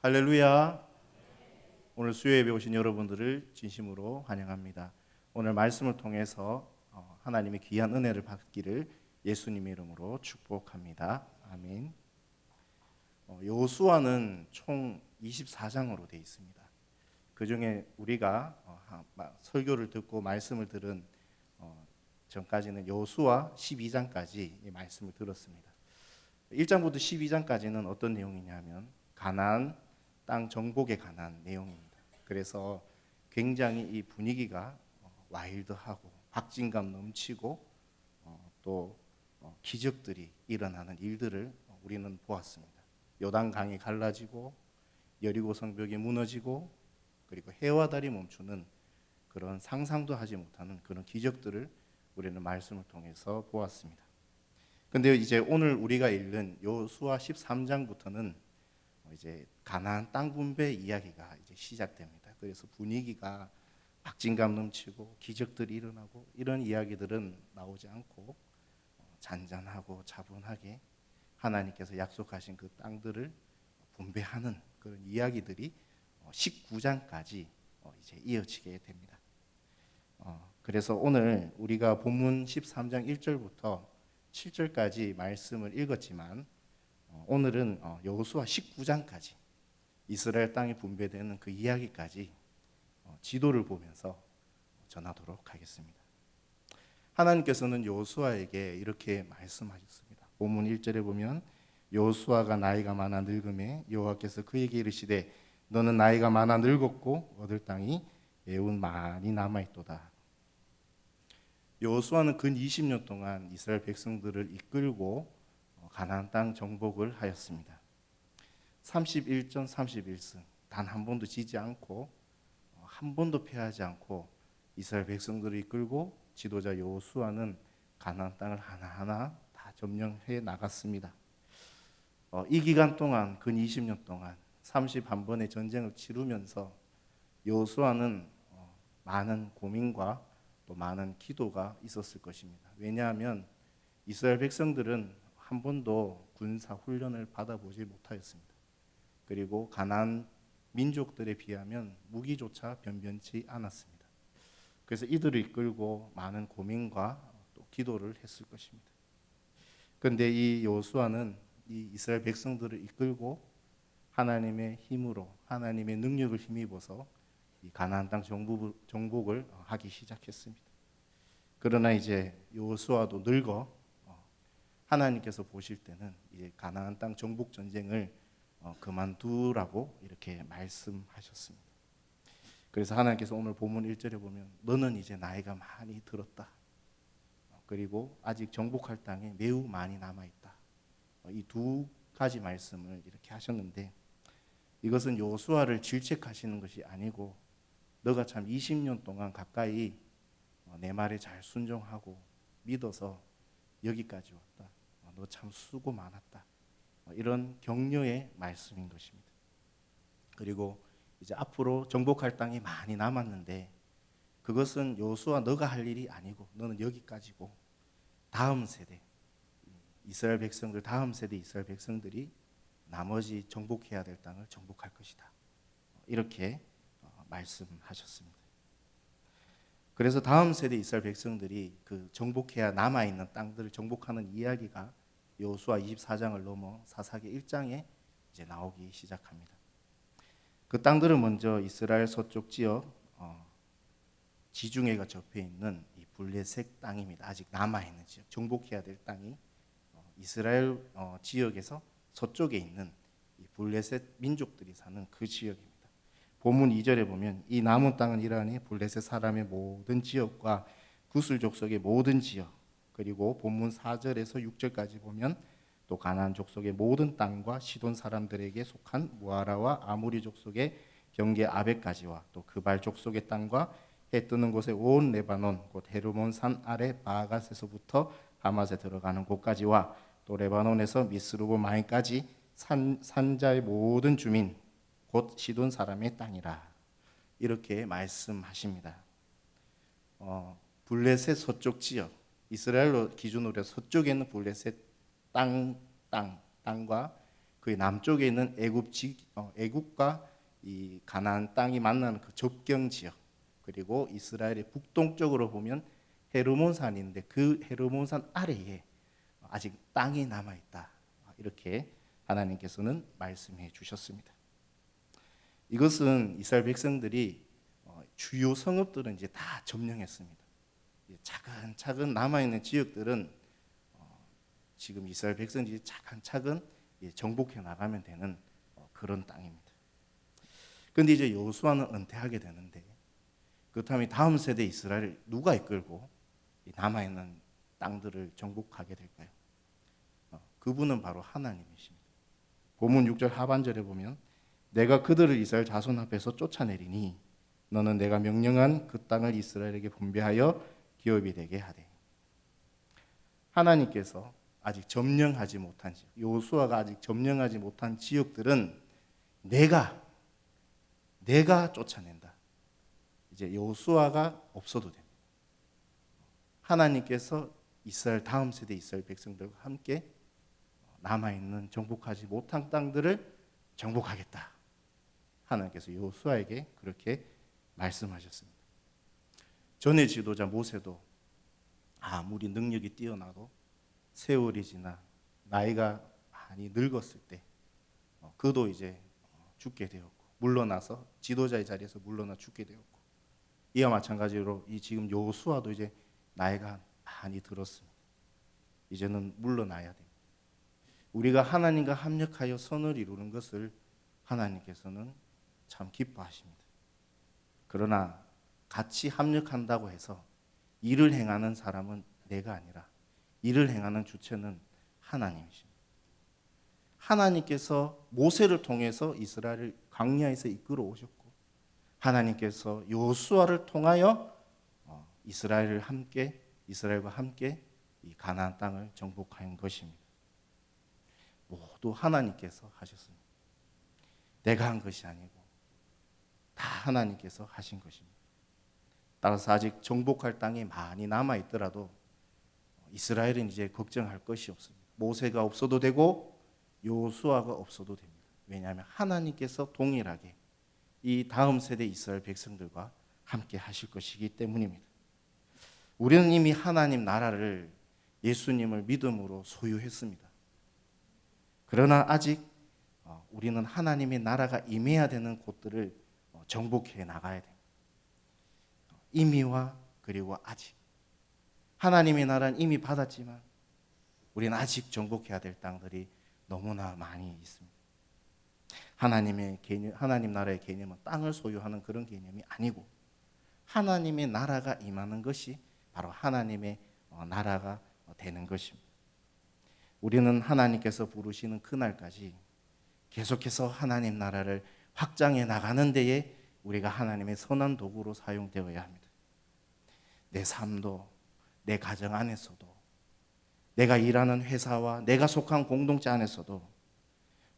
할렐루야. 오늘 수요예배 오신 여러분들을 진심으로 환영합니다. 오늘 말씀을 통해서 하나님의 귀한 은혜를 받기를 예수님의 이름으로 축복합니다. 아멘. 여호수아는 총 24장으로 되어 있습니다. 그 중에 우리가 설교를 듣고 말씀을 들은 전까지는 여호수아 12장까지 말씀을 들었습니다. 1장부터 12장까지는 어떤 내용이냐면 가나안 땅 정복에 관한 내용입니다. 그래서 굉장히 이 분위기가 와일드하고 박진감 넘치고 또 기적들이 일어나는 일들을 우리는 보았습니다. 요단강이 갈라지고 여리고 성벽이 무너지고 그리고 해와 달이 멈추는 그런 상상도 하지 못하는 그런 기적들을 우리는 말씀을 통해서 보았습니다. 근데 이제 오늘 우리가 읽는 여호수아 13장부터는 이제 가나안 땅 분배 이야기가 이제 시작됩니다. 그래서 분위기가 박진감 넘치고 기적들이 일어나고 이런 이야기들은 나오지 않고 잔잔하고 차분하게 하나님께서 약속하신 그 땅들을 분배하는 그런 이야기들이 19장까지 이제 이어지게 됩니다. 그래서 오늘 우리가 본문 13장 1절부터 7절까지 말씀을 읽었지만 오늘은 여호수아 19장까지 이스라엘 땅이 분배되는 그 이야기까지 지도를 보면서 전하도록 하겠습니다. 하나님께서는 여호수아에게 이렇게 말씀하셨습니다. 본문 1절에 보면 여호수아가 나이가 많아 늙음에 여호와께서 그에게 이르시되 너는 나이가 많아 늙었고 얻을 땅이 매우 많이 남아있도다. 여호수아는 근 20년 동안 이스라엘 백성들을 이끌고 가나안 땅 정복을 하였습니다. 31전 31승 단 한 번도 지지 않고 한 번도 패하지 않고 이스라엘 백성들을 이끌고 지도자 여호수아는 가나안 땅을 하나하나 다 점령해 나갔습니다. 이 기간 동안 근 20년 동안 31번의 전쟁을 치르면서 여호수아는 많은 고민과 또 많은 기도가 있었을 것입니다. 왜냐하면 이스라엘 백성들은 한 번도 군사 훈련을 받아보지 못하였습니다. 그리고 가나안 민족들에 비하면 무기조차 변변치 않았습니다. 그래서 이들을 이끌고 많은 고민과 또 기도를 했을 것입니다. 그런데 이 여호수아는 이 이스라엘 백성들을 이끌고 하나님의 힘으로 하나님의 능력을 힘입어서 이 가나안 땅 정복을 하기 시작했습니다. 그러나 이제 여호수아도 늙어 하나님께서 보실 때는 이제 가나안 땅 정복 전쟁을 그만두라고 이렇게 말씀하셨습니다. 그래서 하나님께서 오늘 본문 1절에 보면 너는 이제 나이가 많이 들었다. 그리고 아직 정복할 땅에 매우 많이 남아있다. 이 두 가지 말씀을 이렇게 하셨는데 이것은 여호수아를 질책하시는 것이 아니고 너가 참 20년 동안 가까이 내 말에 잘 순종하고 믿어서 여기까지 왔다. 너 참 수고 많았다. 이런 격려의 말씀인 것입니다. 그리고 이제 앞으로 정복할 땅이 많이 남았는데 그것은 여호수아 너가 할 일이 아니고 너는 여기까지고 다음 세대 이스라엘 백성들 다음 세대 이스라엘 백성들이 나머지 정복해야 될 땅을 정복할 것이다. 이렇게 말씀하셨습니다. 그래서 다음 세대 이스라엘 백성들이 그 정복해야 남아있는 땅들을 정복하는 이야기가 여호수아 24장을 넘어 사사기 1장에 이제 나오기 시작합니다. 그 땅들은 먼저 이스라엘 서쪽 지역 지중해가 접해 있는 이 블레셋 땅입니다. 아직 남아있는 지역, 정복해야 될 땅이 이스라엘 지역에서 서쪽에 있는 이 블레셋 민족들이 사는 그 지역입니다. 본문 2절에 보면 이 남은 땅은 이러하니 블레셋 사람의 모든 지역과 구슬 족속의 모든 지역 그리고 본문 4절에서 6절까지 보면 또 가나안 족속의 모든 땅과 시돈 사람들에게 속한 무아라와 아무리 족속의 경계 아벡까지와 또 그발 족속의 땅과 해 뜨는 곳의 온 레바논 곧 헤르몬 산 아래 바가스에서부터 하맛에 들어가는 곳까지와 또 레바논에서 미스루보 마인까지 산자의 모든 주민 곧 시돈 사람의 땅이라 이렇게 말씀하십니다. 블레셋 서쪽 지역 이스라엘로 기준으로 서쪽에 있는 블레셋 땅과 그 남쪽에 있는 애굽과 이 가나안 땅이 만나는 그 접경 지역, 그리고 이스라엘의 북동쪽으로 보면 헤르몬산인데 그 헤르몬산 아래에 아직 땅이 남아 있다. 이렇게 하나님께서는 말씀해 주셨습니다. 이것은 이스라엘 백성들이 주요 성읍들은 이제 다 점령했습니다. 차근차근 남아 있는 지역들은 지금 이스라엘 백성들이 차근차근 정복해 나가면 되는 그런 땅입니다. 그런데 이제 여호수아는 은퇴하게 되는데, 그렇다면 다음 세대 이스라엘을 누가 이끌고 남아 있는 땅들을 정복하게 될까요? 그분은 바로 하나님이십니다. 본문 6절 하반절에 보면 내가 그들을 이스라엘 자손 앞에서 쫓아내리니 너는 내가 명령한 그 땅을 이스라엘에게 분배하여 기업이 되게 하되. 하나님께서 아직 점령하지 못한 지역, 여호수아가 아직 점령하지 못한 지역들은 내가 쫓아낸다. 이제 여호수아가 없어도 됩니다. 하나님께서 이스라엘 다음 세대 이스라엘 백성들과 함께 남아있는 정복하지 못한 땅들을 정복하겠다. 하나님께서 여호수아에게 그렇게 말씀하셨습니다. 전의 지도자 모세도 아무리 능력이 뛰어나도 세월이 지나 나이가 많이 늙었을 때 그도 이제 죽게 되었고, 물러나서 지도자의 자리에서 물러나 죽게 되었고, 이와 마찬가지로 이 지금 여호수아도 이제 나이가 많이 들었습니다. 이제는 물러나야 됩니다. 우리가 하나님과 합력하여 선을 이루는 것을 하나님께서는 참 기뻐하십니다. 그러나 같이 합력한다고 해서 일을 행하는 사람은 내가 아니라 일을 행하는 주체는 하나님이십니다. 하나님께서 모세를 통해서 이스라엘을 광야에서 이끌어 오셨고, 하나님께서 여호수아를 통하여 이스라엘과 함께 이 가나안 땅을 정복한 것입니다. 모두 하나님께서 하셨습니다. 내가 한 것이 아니고 다 하나님께서 하신 것입니다. 따라서 아직 정복할 땅이 많이 남아 있더라도 이스라엘은 이제 걱정할 것이 없습니다. 모세가 없어도 되고 여호수아가 없어도 됩니다. 왜냐하면 하나님께서 동일하게 이 다음 세대 이스라엘 백성들과 함께 하실 것이기 때문입니다. 우리는 이미 하나님 나라를, 예수님을 믿음으로 소유했습니다. 그러나 아직 우리는 하나님의 나라가 임해야 되는 곳들을 정복해 나가야 됩니다. 임의와 그리고 아직. 하나님의 나라는 이미 받았지만 우리는 아직 정복해야 될 땅들이 너무나 많이 있습니다. 하나님 나라의 개념은 땅을 소유하는 그런 개념이 아니고, 하나님의 나라가 임하는 것이 바로 하나님의 나라가 되는 것입니다. 우리는 하나님께서 부르시는 그날까지 계속해서 하나님 나라를 확장해 나가는 데에 우리가 하나님의 선한 도구로 사용되어야 합니다. 내 삶도, 내 가정 안에서도, 내가 일하는 회사와 내가 속한 공동체 안에서도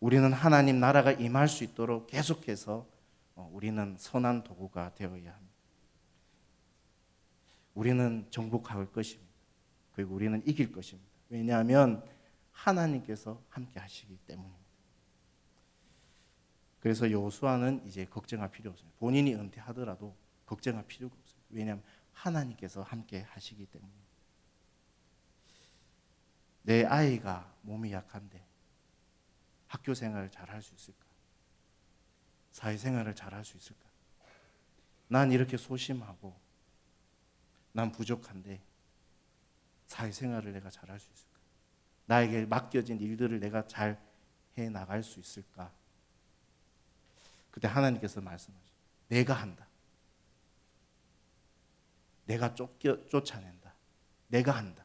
우리는 하나님 나라가 임할 수 있도록 계속해서 우리는 선한 도구가 되어야 합니다. 우리는 정복할 것입니다. 그리고 우리는 이길 것입니다. 왜냐하면 하나님께서 함께 하시기 때문입니다. 그래서 여호수아는 이제 걱정할 필요 없습니다. 본인이 은퇴하더라도 걱정할 필요가 없습니다. 왜냐하면 하나님께서 함께 하시기 때문입니다. 내 아이가 몸이 약한데 학교 생활을 잘할 수 있을까? 사회생활을 잘할 수 있을까? 난 이렇게 소심하고 난 부족한데 사회생활을 내가 잘할 수 있을까? 나에게 맡겨진 일들을 내가 잘 해나갈 수 있을까? 그때 하나님께서 말씀하시죠. 내가 한다. 내가 쫓아낸다. 내가 한다.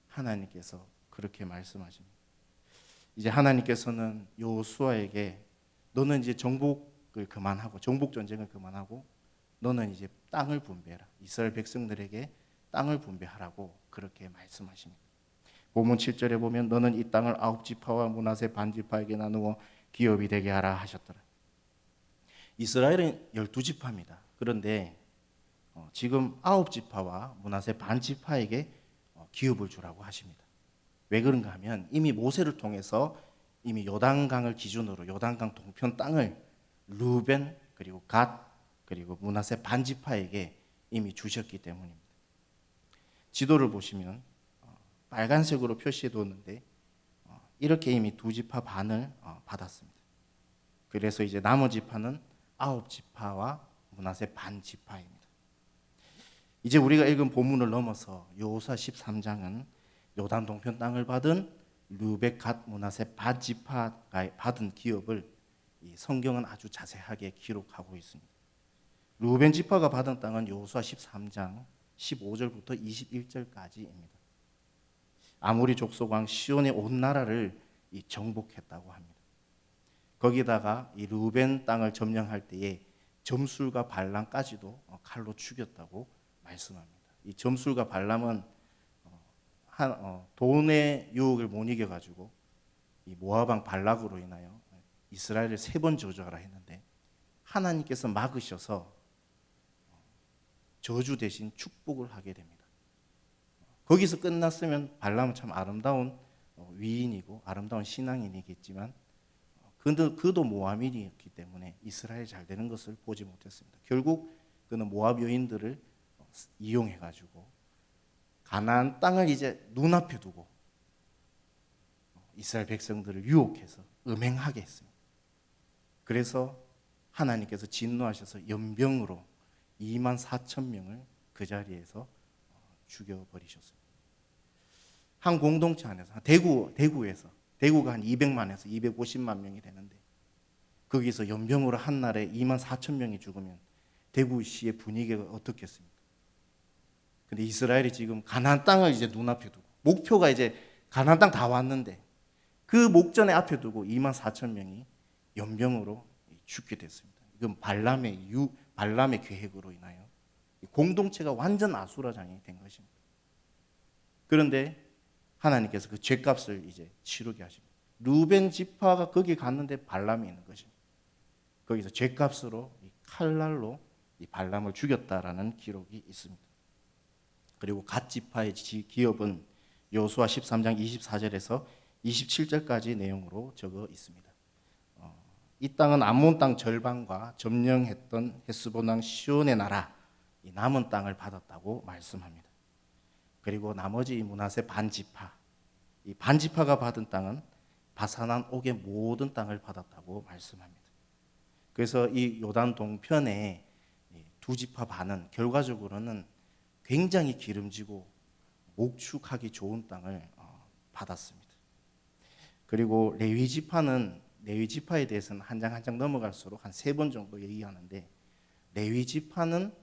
하나님께서 그렇게 말씀하십니다. 이제 하나님께서는 여호수아에게 너는 이제 정복을 그만하고, 정복 전쟁을 그만하고 너는 이제 땅을 분배해라. 이스라엘 백성들에게 땅을 분배하라고 그렇게 말씀하십니다. 본문 7절에 보면 너는 이 땅을 9지파와 므낫세 반지파에게 나누어 기업이 되게 하라 하셨더라. 이스라엘은 12지파입니다. 그런데 지금 9지파와 므낫세 반지파에게 기업을 주라고 하십니다. 왜 그런가 하면 이미 모세를 통해서 이미 요단강을 기준으로 요단강 동편 땅을 루벤 그리고 갓 그리고 므낫세 반지파에게 이미 주셨기 때문입니다. 지도를 보시면 빨간색으로 표시해 뒀는데 이렇게 이미 두 지파 반을 받았습니다. 그래서 이제 나머지 지파는 9지파와 므낫세 반지파입니다. 이제 우리가 읽은 본문을 넘어서 여호수아 13장은 요단 동편 땅을 받은 르벡 갓 므낫세 반지파가 받은 기업을 이 성경은 아주 자세하게 기록하고 있습니다. 르벤 지파가 받은 땅은 여호수아 13장 15절부터 21절까지입니다. 아모리 족속왕 시온의 온 나라를 정복했다고 합니다. 거기다가 이 르벤 땅을 점령할 때에 점술과 발람까지도 칼로 죽였다고 말씀합니다. 이 점술과 발람은 돈의 유혹을 못 이겨가지고 이 모압 왕 발락으로 인하여 이스라엘을 3번 저주하라 했는데 하나님께서 막으셔서 저주 대신 축복을 하게 됩니다. 거기서 끝났으면 발람은 참 아름다운 위인이고 아름다운 신앙인이겠지만 그도 모압인이었기 때문에 이스라엘이 잘 되는 것을 보지 못했습니다. 결국 그는 모압 여인들을 이용해가지고 가나안 땅을 이제 눈앞에 두고 이스라엘 백성들을 유혹해서 음행하게 했습니다. 그래서 하나님께서 진노하셔서 연병으로 24,000명을 그 자리에서 죽여버리셨습니다. 한 공동체 안에서 대구가 한 200만에서 250만 명이 되는데 거기서 연병으로 한 날에 24,000명이 죽으면 대구시의 분위기가 어떻겠습니까? 근데 이스라엘이 지금 가나안 땅을 이제 눈앞에 두고 목표가 이제 가나안 땅 다 왔는데 그 목전에 앞에 두고 24,000명이 연병으로 죽게 됐습니다. 이건 발람의 계획으로 인하여 공동체가 완전 아수라장이 된 것입니다. 그런데 하나님께서 그 죄값을 이제 치르게 하십니다. 루벤 지파가 거기 갔는데 발람이 있는 것입니다. 거기서 죄값으로 칼날로 이 발람을 죽였다라는 기록이 있습니다. 그리고 갓 지파의 기업은 여호수아 13장 24절에서 27절까지 내용으로 적어 있습니다. 이 땅은 암몬 땅 절반과 점령했던 헤스본 왕 시온의 나라 이 남은 땅을 받았다고 말씀합니다. 그리고 나머지 므낫세 반지파 이 반지파가 받은 땅은 바산한 옥의 모든 땅을 받았다고 말씀합니다. 그래서 이 요단 동편의 두 지파 반은 결과적으로는 굉장히 기름지고 목축하기 좋은 땅을 받았습니다. 그리고 레위 지파에 대해서는 한 장 한 장 넘어갈수록 한 3번 정도 얘기하는데 레위 지파는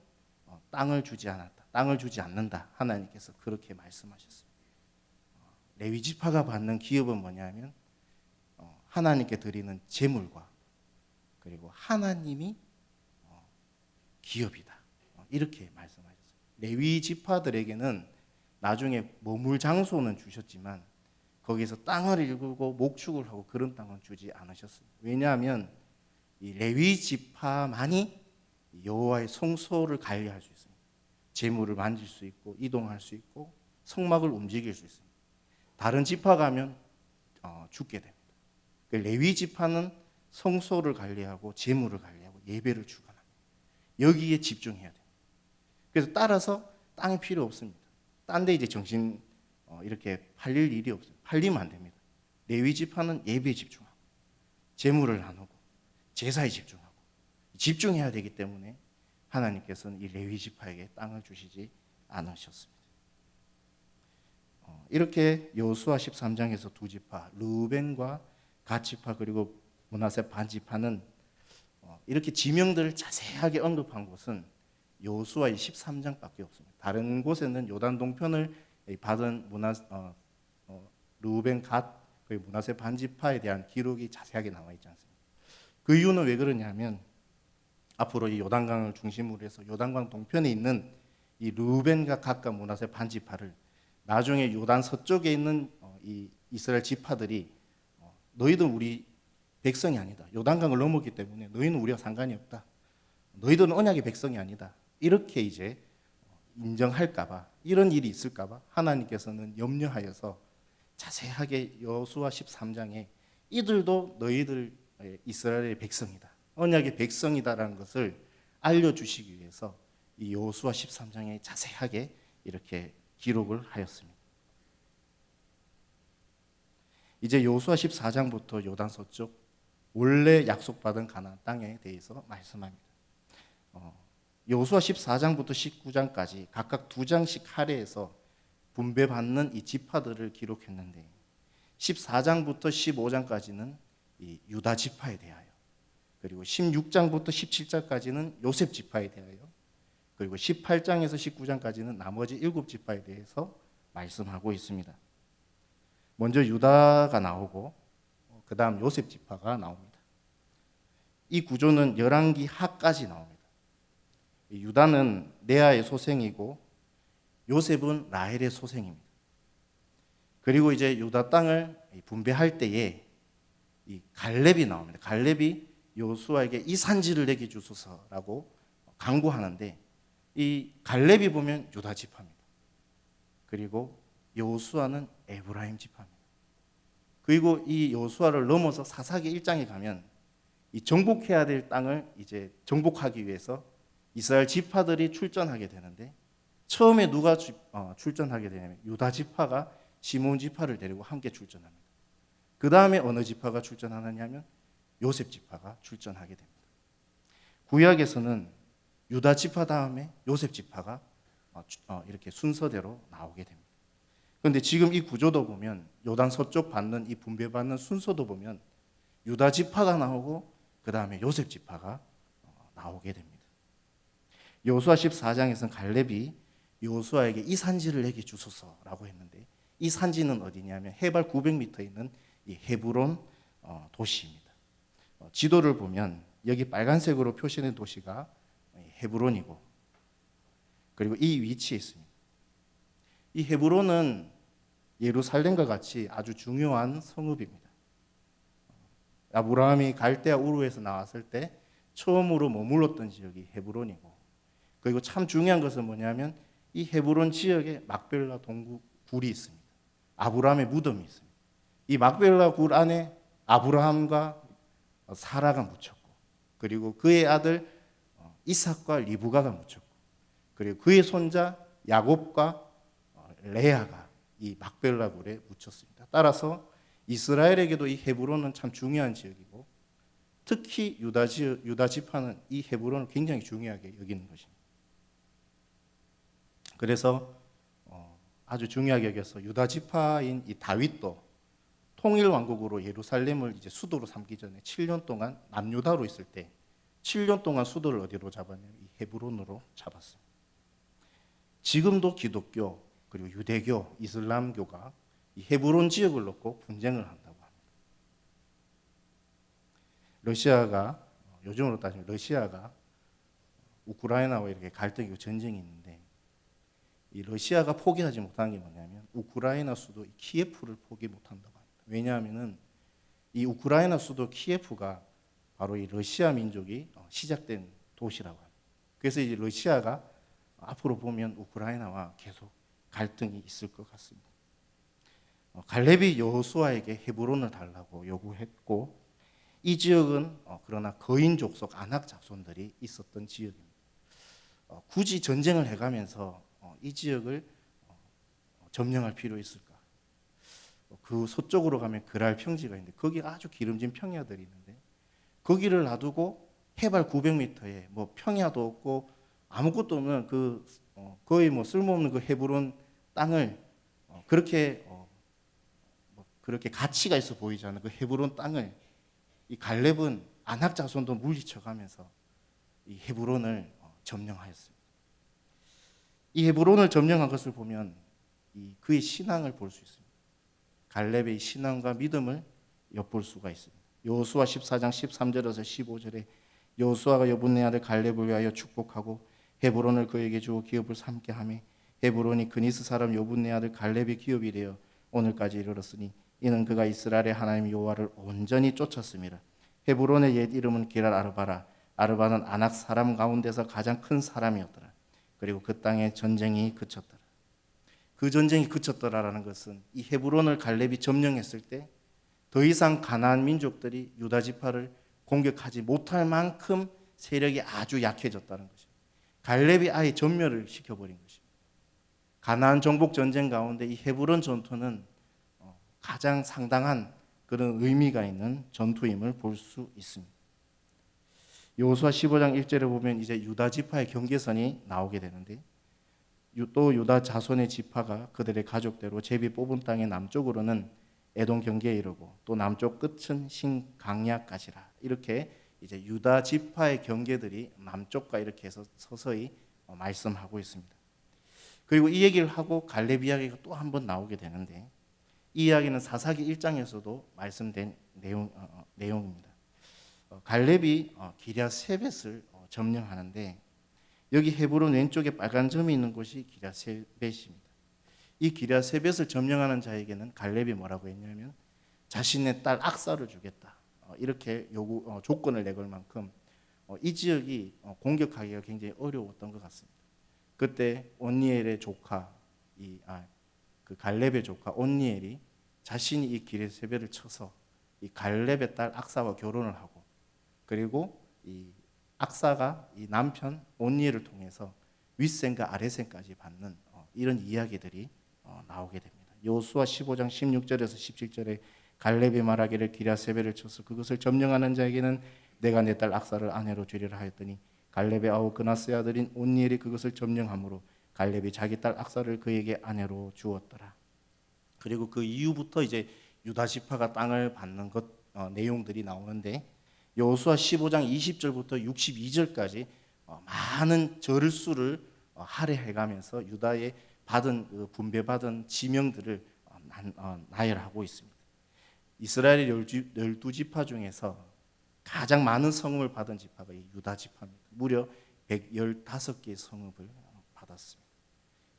땅을 주지 않았다. 땅을 주지 않는다. 하나님께서 그렇게 말씀하셨습니다. 레위 지파가 받는 기업은 뭐냐면 하나님께 드리는 제물과 그리고 하나님이 기업이다. 이렇게 말씀하셨습니다. 레위 지파들에게는 나중에 머물 장소는 주셨지만 거기서 땅을 일구고 목축을 하고 그런 땅은 주지 않으셨습니다. 왜냐하면 이 레위 지파만이 여호와의 성소를 관리할 수 있습니다. 재물을 만질 수 있고 이동할 수 있고 성막을 움직일 수 있습니다. 다른 지파 가면 죽게 됩니다. 레위 지파는 성소를 관리하고 재물을 관리하고 예배를 주관합니다. 여기에 집중해야 됩니다. 그래서 따라서 땅이 필요 없습니다. 딴 데 이제 정신 이렇게 팔릴 일이 없어요. 팔리면 안 됩니다. 레위 지파는 예배에 집중하고 재물을 나누고 제사에 집중하고 집중해야 되기 때문에 하나님께서는 이 레위 지파에게 땅을 주시지 않으셨습니다. 이렇게 여호수아 13장에서 두 지파 르벤과 갓 지파 그리고 므낫세 반 지파는 이렇게 지명들을 자세하게 언급한 곳은 여호수아의 13장밖에 없습니다. 다른 곳에는 요단 동편을 받은 르벤 갓 그리고 므낫세 반 지파에 대한 기록이 자세하게 나와 있지 않습니다. 그 이유는 왜 그러냐면 앞으로 이 요단강을 중심으로 해서 요단강 동편에 있는 이 르벤과 갓과 므낫세 반 지파를 나중에 요단 서쪽에 있는 이 이스라엘 지파들이 너희들 우리 백성이 아니다. 요단강을 넘었기 때문에 너희는 우리와 상관이 없다. 너희들은 언약의 백성이 아니다. 이렇게 이제 인정할까봐 이런 일이 있을까봐 하나님께서는 염려하여서 자세하게 여호수아 13장에 이들도 너희들 이스라엘의 백성이다, 언약의 백성이다라는 것을 알려주시기 위해서 이 여호수아 13장에 자세하게 이렇게 기록을 하였습니다. 이제 여호수아 14장부터 요단 서쪽 원래 약속받은 가나안 땅에 대해서 말씀합니다. 여호수아 14장부터 19장까지 각각 2장씩 할애해서 분배받는 이 지파들을 기록했는데 14장부터 15장까지는 이 유다 지파에 대하여, 그리고 16장부터 17장까지는 요셉 지파에 대하여, 그리고 18장에서 19장까지는 나머지 7지파에 대해서 말씀하고 있습니다. 먼저 유다가 나오고 그 다음 요셉 지파가 나옵니다. 이 구조는 열왕기 하까지 나옵니다. 유다는 레아의 소생이고 요셉은 라헬의 소생입니다. 그리고 이제 유다 땅을 분배할 때에 이 갈렙이 나옵니다. 갈렙이 여호수아에게 이 산지를 내게 주소서라고 간구하는데 이 갈렙이 보면 유다 지파입니다. 그리고 여호수아는 에브라임 지파입니다. 그리고 이 여호수아를 넘어서 사사기 1장에 가면 이 정복해야 될 땅을 이제 정복하기 위해서 이스라엘 지파들이 출전하게 되는데 처음에 누가 출전하게 되냐면 유다 지파가 시몬 지파를 데리고 함께 출전합니다. 그 다음에 어느 지파가 출전하느냐면 요셉 지파가 출전하게 됩니다. 구약에서는 유다 지파 다음에 요셉 지파가 이렇게 순서대로 나오게 됩니다. 그런데 지금 이 구조도 보면 요단 서쪽 받는 이 분배받는 순서도 보면 유다 지파가 나오고 그 다음에 요셉 지파가 나오게 됩니다. 여호수아 14장에서는 갈렙이 여호수아에게 이 산지를 내게 주소서라고 했는데 이 산지는 어디냐면 해발 900m에 있는 이 헤브론 도시입니다. 지도를 보면 여기 빨간색으로 표시된 도시가 헤브론이고, 그리고 이 위치에 있습니다. 이 헤브론은 예루살렘과 같이 아주 중요한 성읍입니다. 아브라함이 갈대아 우르에서 나왔을 때 처음으로 머물렀던 지역이 헤브론이고, 그리고 참 중요한 것은 뭐냐면 이 헤브론 지역에 막벨라 동굴이 있습니다. 아브라함의 무덤이 있습니다. 이 막벨라 굴 안에 아브라함과 사라가 묻혔고, 그리고 그의 아들 이삭과 리브가가 묻혔고, 그리고 그의 손자 야곱과 레아가 이 막벨라 굴에 묻혔습니다. 따라서 이스라엘에게도 이 헤브론은 참 중요한 지역이고, 특히 유다 지파는 이 헤브론을 굉장히 중요하게 여기는 것입니다. 그래서 아주 중요하게 여겨서 유다 지파인 이 다윗도 통일 왕국으로 예루살렘을 이제 수도로 삼기 전에 7년 동안 남유다로 있을 때 7년 동안 수도를 어디로 잡았냐면 이 헤브론으로 잡았습니다. 지금도 기독교 그리고 유대교, 이슬람교가 이 헤브론 지역을 놓고 분쟁을 한다고 합니다. 러시아가 요즘으로 따지면 러시아가 우크라이나와 이렇게 갈등이고 전쟁이 있는데 이 러시아가 포기하지 못한 게 뭐냐면 우크라이나 수도 키예프를 포기 못한다고 합니다. 왜냐하면은 이 우크라이나 수도 키예프가 바로 이 러시아 민족이 시작된 도시라고 합니다. 그래서 이제 러시아가 앞으로 보면 우크라이나와 계속 갈등이 있을 것 같습니다. 갈렙이 여호수아에게 헤브론을 달라고 요구했고, 이 지역은 그러나 거인 족속 아낙 자손들이 있었던 지역입니다. 굳이 전쟁을 해가면서 이 지역을 점령할 필요 있을까? 그 서쪽으로 가면 그랄 평지가 있는데 거기 아주 기름진 평야들이 있는데 거기를 놔두고 해발 900m에 뭐 평야도 없고 아무것도 없는 그 거의 뭐 쓸모없는 그 헤브론 땅을 그렇게 그렇게 가치가 있어 보이지 않는 그 헤브론 땅을 이 갈렙은 아낙 자손도 물리쳐가면서 이 헤브론을 점령하였습니다. 이 헤브론을 점령한 것을 보면 그의 신앙을 볼 수 있습니다. 갈렙의 신앙과 믿음을 엿볼 수가 있습니다. 여호수아 14장 13절에서 15절에 여호수아가 여분네 아들 갈렙을 위하여 축복하고 헤브론을 그에게 주어 기업을 삼게 하며 헤브론이 그니스 사람 여분네 아들 갈렙의 기업이 되어 오늘까지 이르렀으니 이는 그가 이스라엘의 하나님 여호와를 온전히 쫓았습니다. 헤브론의 옛 이름은 게랄 아르바라. 아르바는 아낙 사람 가운데서 가장 큰 사람이었더라. 그리고 그 땅에 전쟁이 그쳤더라. 그 전쟁이 그쳤더라라는 것은 이 헤브론을 갈렙이 점령했을 때 더 이상 가나안 민족들이 유다 지파를 공격하지 못할 만큼 세력이 아주 약해졌다는 것입니다. 갈렙이 아예 전멸을 시켜버린 것입니다. 가나안 정복 전쟁 가운데 이 헤브론 전투는 가장 상당한 그런 의미가 있는 전투임을 볼 수 있습니다. 여호수아 15장 1절에 보면 이제 유다 지파의 경계선이 나오게 되는데, 또 유다 자손의 지파가 그들의 가족대로 제비 뽑은 땅의 남쪽으로는 에돔 경계에 이르고 또 남쪽 끝은 신강야까지라. 이렇게 이제 유다 지파의 경계들이 남쪽과 이렇게 해서 서서히 말씀하고 있습니다. 그리고 이 얘기를 하고 갈렙 이야기가 또 한 번 나오게 되는데, 이 이야기는 사사기 1장에서도 말씀된 내용입니다. 갈렙이 기랴세벳을 점령하는데, 여기 헤브론 왼쪽에 빨간 점이 있는 곳이 기랴세벳입니다. 이 기랴세벳을 점령하는 자에게는 갈렙이 뭐라고 했냐면 자신의 딸 악사를 주겠다, 이렇게 조건을 내걸 만큼 이 지역이 공격하기가 굉장히 어려웠던 것 같습니다. 그때 온니엘의 조카, 그 갈렙의 조카 온니엘이 자신이 이 기랴세벳을 쳐서 이 갈렙의 딸 악사와 결혼을 하고, 그리고 이 악사가 이 남편 온니엘을 통해서 윗생과 아랫생까지 받는 이런 이야기들이 나오게 됩니다. 여호수아 15장 16절에서 17절에 갈렙이 말하기를 기랴세벳을 쳐서 그것을 점령하는 자에게는 내가 내 딸 악사를 아내로 주리라 하였더니 갈렙의 아우 그나스의 아들인 온니엘이 그것을 점령함으로 갈렙이 자기 딸 악사를 그에게 아내로 주었더라. 그리고 그 이후부터 이제 유다 지파가 땅을 받는 내용들이 나오는데, 여호수아 15장 20절부터 62절까지 많은 절수를 할애해가면서 유다의 분배받은 지명들을 나열하고 있습니다. 이스라엘의 12지파 중에서 가장 많은 성읍을 받은 지파가 이 유다 지파입니다. 무려 115개의 성읍을 받았습니다.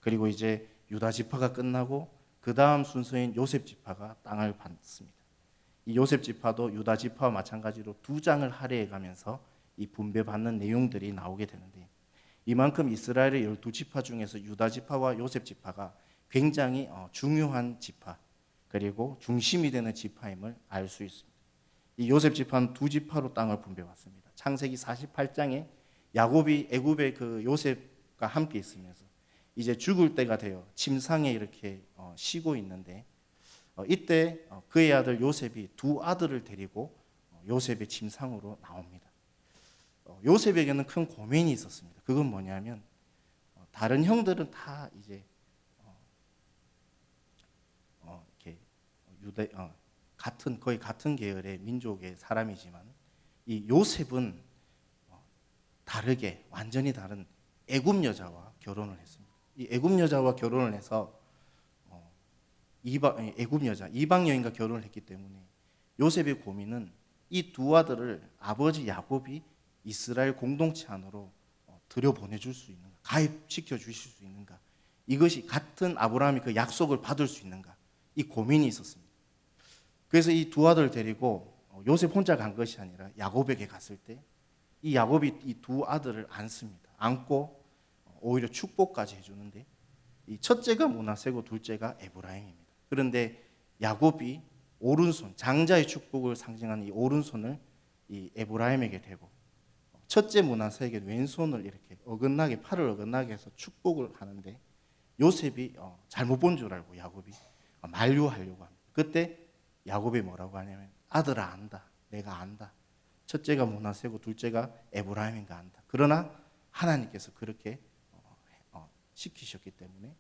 그리고 이제 유다 지파가 끝나고 그 다음 순서인 요셉 지파가 땅을 받습니다. 이 요셉 지파도 유다 지파와 마찬가지로 2장을 할애해가면서 이 분배받는 내용들이 나오게 되는데, 이만큼 이스라엘의 12지파 중에서 유다 지파와 요셉 지파가 굉장히 중요한 지파, 그리고 중심이 되는 지파임을 알 수 있습니다. 이 요셉 지파는 2지파로 땅을 분배받습니다. 창세기 48장에 야곱이 애굽의 그 요셉과 함께 있으면서 이제 죽을 때가 되어 침상에 이렇게 쉬고 있는데, 이때 그의 아들 요셉이 2 아들을 데리고 요셉의 침상으로 나옵니다. 요셉에게는 큰 고민이 있었습니다. 그건 뭐냐면 다른 형들은 다 이제 이렇게 거의 같은 계열의 민족의 사람이지만, 이 요셉은 다르게 완전히 다른 애굽 여자와 결혼을 했습니다. 이 애굽 여자와 결혼을 해서 애굽 여자 이방 여인과 결혼을 했기 때문에 요셉의 고민은 이 2 아들을 아버지 야곱이 이스라엘 공동체 안으로 들여보내줄 수 있는가, 가입시켜 주실 수 있는가, 이것이 같은 아브라함이 그 약속을 받을 수 있는가, 이 고민이 있었습니다. 그래서 이 2 아들을 데리고 요셉 혼자 간 것이 아니라 야곱에게 갔을 때 이 야곱이 이 2 아들을 안습니다. 안고 오히려 축복까지 해주는데, 이 첫째가 므낫세고 둘째가 에브라임입니다. 그런데 야곱이 오른손, 장자의 축복을 상징하는 이 오른손을 이 에브라임에게 대고 첫째 므낫세에게 왼손을 이렇게 어긋나게, 팔을 어긋나게 해서 축복을 하는데, 요셉이 잘못 본 줄 알고 야곱이 만류하려고 합니다. 그때 야곱이 뭐라고 하냐면 아들아 안다, 내가 안다. 첫째가 므낫세고 둘째가 에브라임인가 안다. 그러나 하나님께서 그렇게 시키셨기 때문에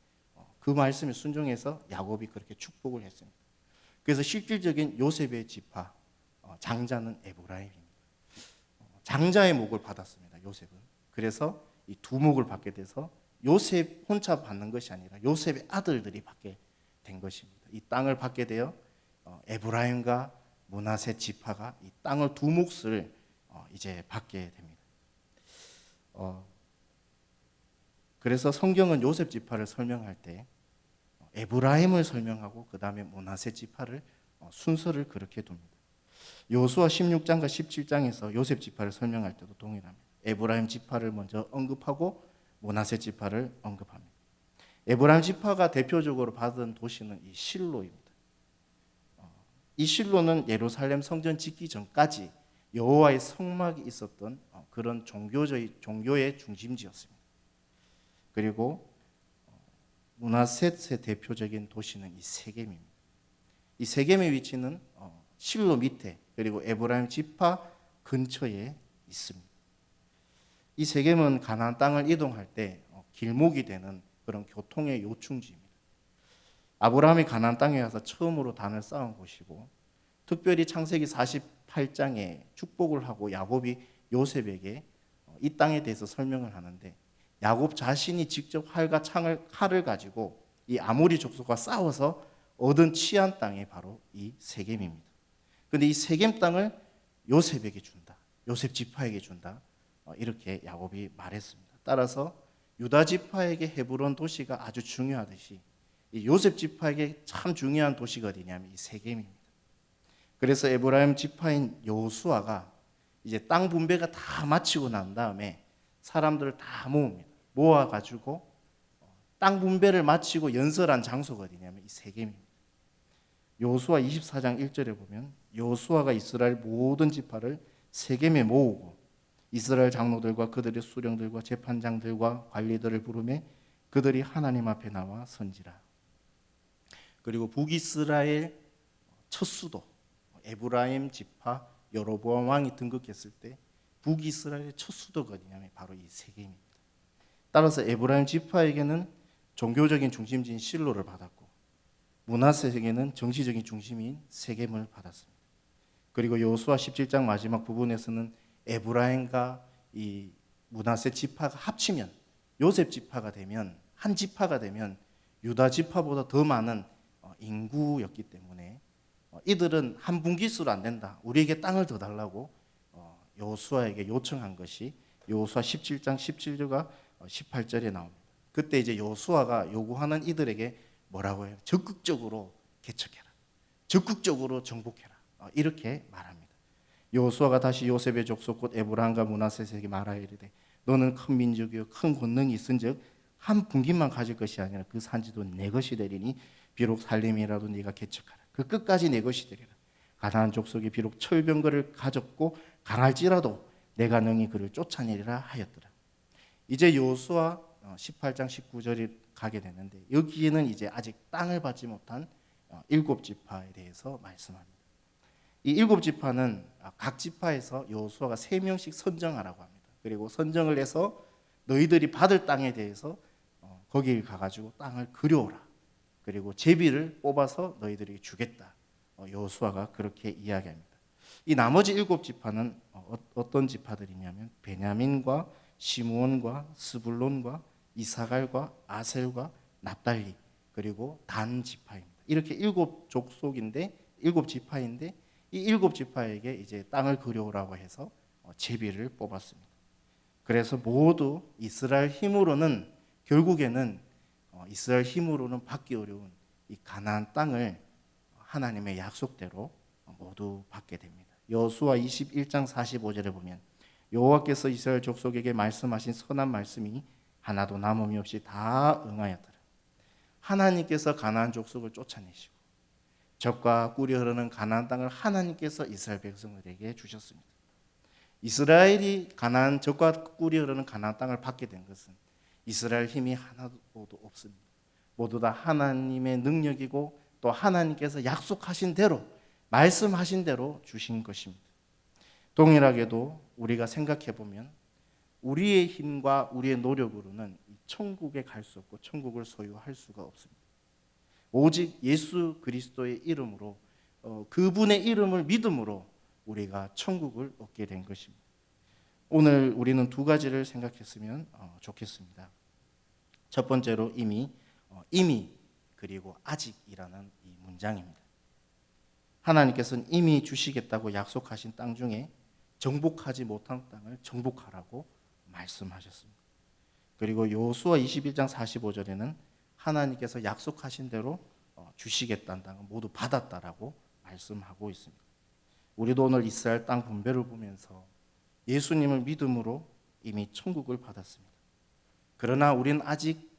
그 말씀에 순종해서 야곱이 그렇게 축복을 했습니다. 그래서 실질적인 요셉의 지파 장자는 에브라임입니다. 장자의 목을 받았습니다. 요셉은. 그래서 이 2 목을 받게 돼서 요셉 혼자 받는 것이 아니라 요셉의 아들들이 받게 된 것입니다. 이 땅을 받게 되어 에브라임과 므낫세 지파가 이 땅을 2 몫을 이제 받게 됩니다. 그래서 성경은 요셉 지파를 설명할 때 에브라임을 설명하고 그 다음에 므낫세 지파를 순서를 그렇게 둡니다. 여호수아 16장과 17장에서 요셉 지파를 설명할 때도 동일합니다. 에브라임 지파를 먼저 언급하고 므낫세 지파를 언급합니다. 에브라임 지파가 대표적으로 받은 도시는 이 실로입니다. 이 실로는 예루살렘 성전 짓기 전까지 여호와의 성막이 있었던 그런 종교의 중심지였습니다. 그리고 므낫셋의 대표적인 도시는 이 세겜입니다. 이 세겜의 위치는 실로 밑에 그리고 에브라임 지파 근처에 있습니다. 이 세겜은 가나안 땅을 이동할 때 길목이 되는 그런 교통의 요충지입니다. 아브라함이 가나안 땅에 가서 처음으로 단을 쌓은 곳이고, 특별히 창세기 48장에 축복을 하고 야곱이 요셉에게 이 땅에 대해서 설명을 하는데, 야곱 자신이 직접 활과 칼을 가지고 이 아모리 족속과 싸워서 얻은 취한 땅이 바로 이 세겜입니다. 그런데 이 세겜 땅을 요셉에게 준다, 요셉 지파에게 준다, 이렇게 야곱이 말했습니다. 따라서 유다 지파에게 헤브론 도시가 아주 중요하듯이 이 요셉 지파에게 참 중요한 도시가 어디냐면 이 세겜입니다. 그래서 에브라임 지파인 여호수아가 이제 땅 분배가 다 마치고 난 다음에 사람들을 다 모읍니다. 모아가지고 땅 분배를 마치고 연설한 장소가 어디냐면 이 세겜입니다. 여호수아 24장 1절에 보면 여호수아가 이스라엘 모든 지파를 세겜에 모으고 이스라엘 장로들과 그들의 수령들과 재판장들과 관리들을 부르매 그들이 하나님 앞에 나와 선지라. 그리고 북이스라엘 첫 수도 에브라임 지파 여로보암 왕이 등극했을 때 북이스라엘의 첫 수도가 어디냐면 바로 이 세겜입니다. 따라서 에브라임 지파에게는 종교적인 중심지인 실로를 받았고, 므낫셋에게는 정치적인 중심인 세겜을 받았습니다. 그리고 여호수아 17장 마지막 부분에서는 에브라임과 이 므낫셋 지파가 합치면 요셉 지파가 되면 한 지파가 되면 유다 지파보다 더 많은 인구였기 때문에 이들은 한 분깃으로 안 된다, 우리에게 땅을 더 달라고 여호수아에게 요청한 것이 여호수아 17장 17절과 18절에 나옵니다. 그때 이제 여호수아가 요구하는 이들에게 뭐라고 해요? 적극적으로 개척해라, 적극적으로 정복해라, 이렇게 말합니다. 여호수아가 다시 요셉의 족속 곧 에브라임과 므낫셋에게 말하여 이르되 너는 큰 민족이요 큰 권능이 있은즉 한 분깃만 가질 것이 아니라 그 산지도 내 것이 되리니 비록 살림이라도 네가 개척하라, 그 끝까지 내 것이 되리라. 가나안 족속이 비록 철병거를 가졌고 강할지라도 내가 능히 그를 쫓아내리라 하였더라. 이제 여호수아 18장 19절이 가게 되는데, 여기에는 이제 아직 땅을 받지 못한 7지파에 대해서 말씀합니다. 이 7지파는 각 지파에서 여호수아가 3명씩 선정하라고 합니다. 그리고 선정을 해서 너희들이 받을 땅에 대해서 거기를 가가지고 땅을 그려오라, 그리고 제비를 뽑아서 너희들에게 주겠다, 여호수아가 그렇게 이야기합니다. 이 나머지 7지파는 어떤 지파들이냐면 베냐민과 시므온과 스불론과 이사갈과 아셀과 납달리 그리고 단 지파입니다. 이렇게 7족속인데 7지파인데 이 7지파에게 이제 땅을 그려오라고 해서 제비를 뽑았습니다. 그래서 모두 이스라엘 힘으로는 결국에는 이스라엘 힘으로는 받기 어려운 이 가나안 땅을 하나님의 약속대로 모두 받게 됩니다. 여호수아 21장 45절에 보면 여호와께서 이스라엘 족속에게 말씀하신 선한 말씀이 하나도 남음이 없이 다 응하였더라. 하나님께서 가나안 족속을 쫓아내시고 젖과 꿀이 흐르는 가나안 땅을 하나님께서 이스라엘 백성들에게 주셨습니다. 이스라엘이 가나안 젖과 꿀이 흐르는 가나안 땅을 받게 된 것은 이스라엘 힘이 하나도 없습니다. 모두 다 하나님의 능력이고 또 하나님께서 약속하신 대로 말씀하신 대로 주신 것입니다. 동일하게도 우리가 생각해 보면 우리의 힘과 우리의 노력으로는 천국에 갈 수 없고 천국을 소유할 수가 없습니다. 오직 예수 그리스도의 이름으로 그분의 이름을 믿음으로 우리가 천국을 얻게 된 것입니다. 오늘 우리는 두 가지를 생각했으면 좋겠습니다. 첫 번째로 이미 그리고 아직이라는 이 문장입니다. 하나님께서는 이미 주시겠다고 약속하신 땅 중에 정복하지 못한 땅을 정복하라고 말씀하셨습니다. 그리고 여호수아 21장 45절에는 하나님께서 약속하신 대로 주시겠다는 땅을 모두 받았다라고 말씀하고 있습니다. 우리도 오늘 이스라엘 땅 분배를 보면서 예수님을 믿음으로 이미 천국을 받았습니다. 그러나 우리는 아직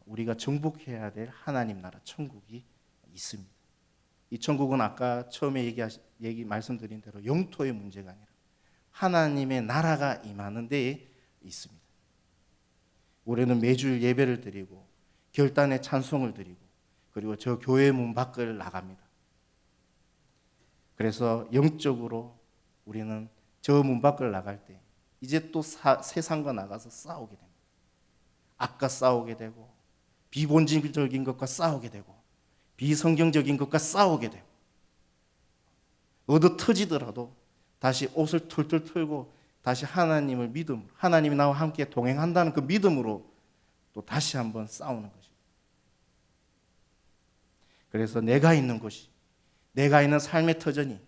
우리가 정복해야 될 하나님 나라 천국이 있습니다. 이 천국은 아까 처음에 말씀드린 대로 영토의 문제가 아니라 하나님의 나라가 임하는 데에 있습니다. 우리는 매주 예배를 드리고 결단의 찬송을 드리고 그리고 저 교회 문 밖을 나갑니다. 그래서 영적으로 우리는 저 문 밖을 나갈 때 이제 또 세상과 나가서 싸우게 됩니다. 악과 싸우게 되고 비본질적인 것과 싸우게 되고 비성경적인 것과 싸우게 되고 얻어 터지더라도 다시 옷을 툴툴 털고 다시 하나님을 믿음으로 하나님이 나와 함께 동행한다는 그 믿음으로 또 다시 한번 싸우는 것입니다. 그래서 내가 있는 곳이, 내가 있는 삶의 터전이,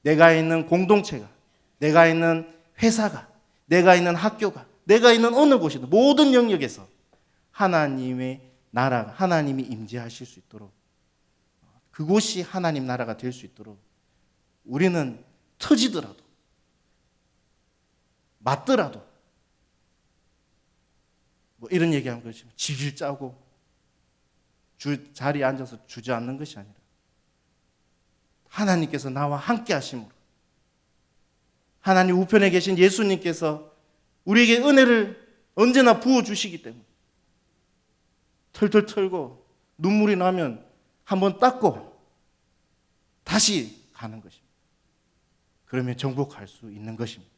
내가 있는 공동체가, 내가 있는 회사가, 내가 있는 학교가, 내가 있는 어느 곳이든 모든 영역에서 하나님의 나라가, 하나님이 임재하실 수 있도록, 그곳이 하나님 나라가 될 수 있도록 우리는 터지더라도 맞더라도 뭐 이런 얘기하는 것이 지질 짜고 자리에 앉아서 주저앉는 것이 아니라 하나님께서 나와 함께 하심으로 하나님 우편에 계신 예수님께서 우리에게 은혜를 언제나 부어주시기 때문에 털털 털고 눈물이 나면 한번 닦고 다시 가는 것입니다. 그러면 정복할 수 있는 것입니다.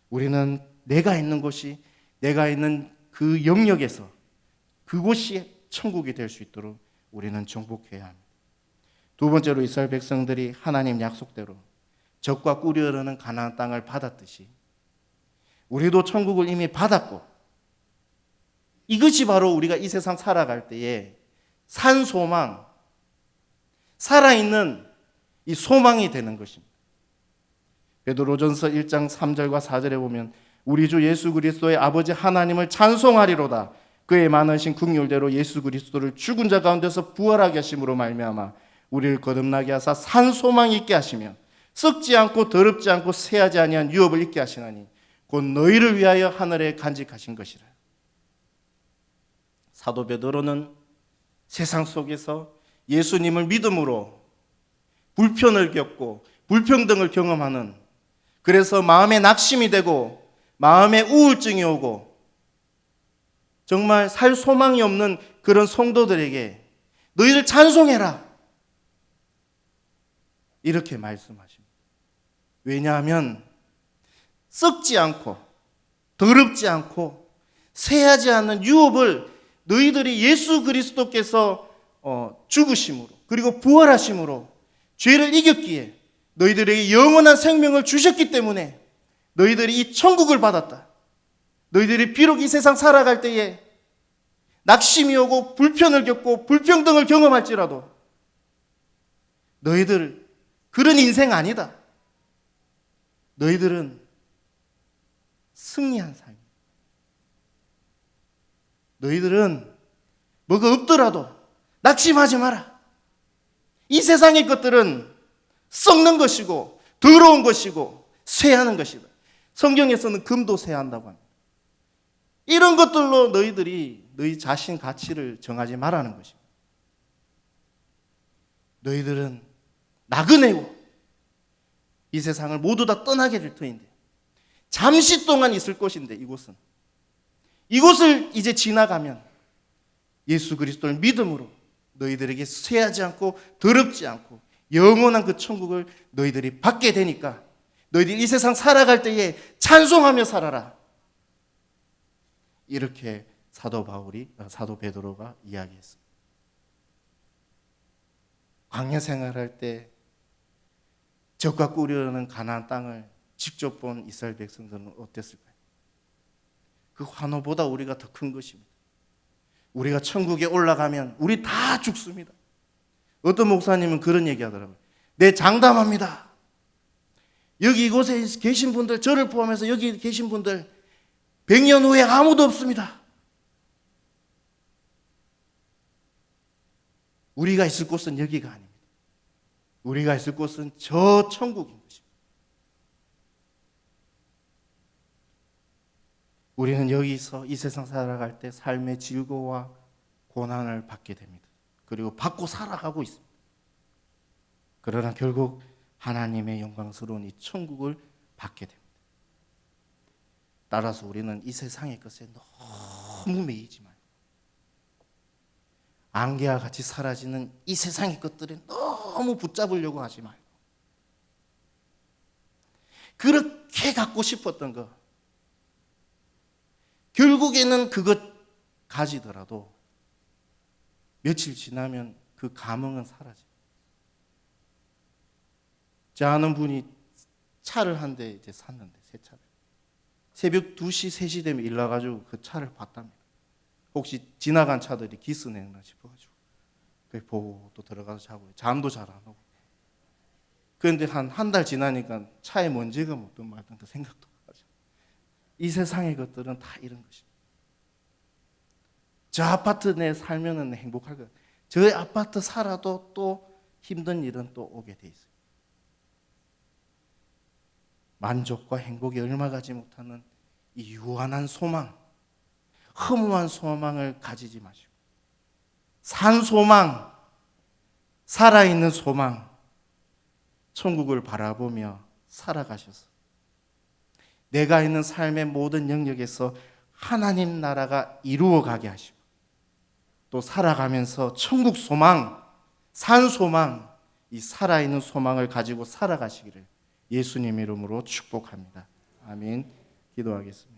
우리는 내가 있는 곳이, 내가 있는 그 영역에서 그곳이 천국이 될 수 있도록 우리는 정복해야 합니다. 두 번째로 이스라엘 백성들이 하나님 약속대로 적과 꿀이 흐르는 가나안 땅을 받았듯이 우리도 천국을 이미 받았고, 이것이 바로 우리가 이 세상 살아갈 때에 산 소망, 살아있는 이 소망이 되는 것입니다. 베드로전서 1장 3절과 4절에 보면 우리 주 예수 그리스도의 아버지 하나님을 찬송하리로다. 그의 많으신 긍휼대로 예수 그리스도를 죽은 자 가운데서 부활하게 하심으로 말미암아 우리를 거듭나게 하사 산 소망 있게 하시며 썩지 않고 더럽지 않고 새하지 아니한 유업을 있게 하시나니 곧 너희를 위하여 하늘에 간직하신 것이라. 사도 베드로는 세상 속에서 예수님을 믿음으로 불편을 겪고 불평등을 경험하는, 그래서 마음에 낙심이 되고 마음에 우울증이 오고 정말 살 소망이 없는 그런 성도들에게 너희들 찬송해라 이렇게 말씀하십니다. 왜냐하면 썩지 않고 더럽지 않고 새하지 않는 유업을 너희들이 예수 그리스도께서 죽으심으로 그리고 부활하심으로 죄를 이겼기에 너희들에게 영원한 생명을 주셨기 때문에 너희들이 이 천국을 받았다. 너희들이 비록 이 세상 살아갈 때에 낙심이 오고 불편을 겪고 불평등을 경험할지라도 너희들 그런 인생 아니다. 너희들은 승리한 삶. 너희들은 뭐가 없더라도 낙심하지 마라. 이 세상의 것들은 썩는 것이고 더러운 것이고 쇠하는 것이다. 성경에서는 금도 쇠한다고 합니다. 이런 것들로 너희들이 너희 자신 가치를 정하지 말라는 것입니다. 너희들은 나그네고 이 세상을 모두 다 떠나게 될 터인데 잠시 동안 있을 것인데 이곳을 이제 지나가면 예수 그리스도를 믿음으로 너희들에게 쇠하지 않고 더럽지 않고 영원한 그 천국을 너희들이 받게 되니까 너희들이 이 세상 살아갈 때에 찬송하며 살아라. 이렇게 사도 베드로가 이야기했습니다. 광야 생활할 때 적과 꿀이 흐르는 가나안 땅을 직접 본 이스라엘 백성들은 어땠을까요? 그 환호보다 우리가 더 큰 것입니다. 우리가 천국에 올라가면 우리 다 죽습니다. 어떤 목사님은 그런 얘기 하더라고요. 네, 장담합니다. 여기 이곳에 계신 분들, 저를 포함해서 여기 계신 분들 100년 후에 아무도 없습니다. 우리가 있을 곳은 여기가 아닙니다. 우리가 있을 곳은 저 천국인 것입니다. 우리는 여기서 이 세상 살아갈 때 삶의 질고와 고난을 받게 됩니다. 그리고 받고 살아가고 있습니다. 그러나 결국 하나님의 영광스러운 이 천국을 받게 됩니다. 따라서 우리는 이 세상의 것에 너무 매이지 말고 안개와 같이 사라지는 이 세상의 것들에 너무 붙잡으려고 하지 말고 그렇게 갖고 싶었던 거 결국에는 그것 가지더라도 며칠 지나면 그 감흥은 사라져요. 제 아는 분이 차를 한 대 이제 샀는데 새 차를 새벽 2시, 3시 되면 일 나가지고 그 차를 봤답니다. 혹시 지나간 차들이 기스 내나 싶어가지고 그 보고 또 들어가서 자고 잠도 잘 안 오고 그런데 한 달 지나니까 차에 먼지가 묻든 말든 그 생각도 하죠. 이 세상의 것들은 다 이런 것입니다. 저 아파트 내 살면은 행복할 것 같아요. 저 아파트 살아도 또 힘든 일은 또 오게 돼 있어요. 만족과 행복에 얼마가지 못하는 이 유한한 소망, 허무한 소망을 가지지 마시고 산 소망, 살아있는 소망, 천국을 바라보며 살아가셔서 내가 있는 삶의 모든 영역에서 하나님 나라가 이루어가게 하시고 또 살아가면서 천국 소망, 산 소망, 이 살아있는 소망을 가지고 살아가시기를 예수님 이름으로 축복합니다. 아멘. 기도하겠습니다.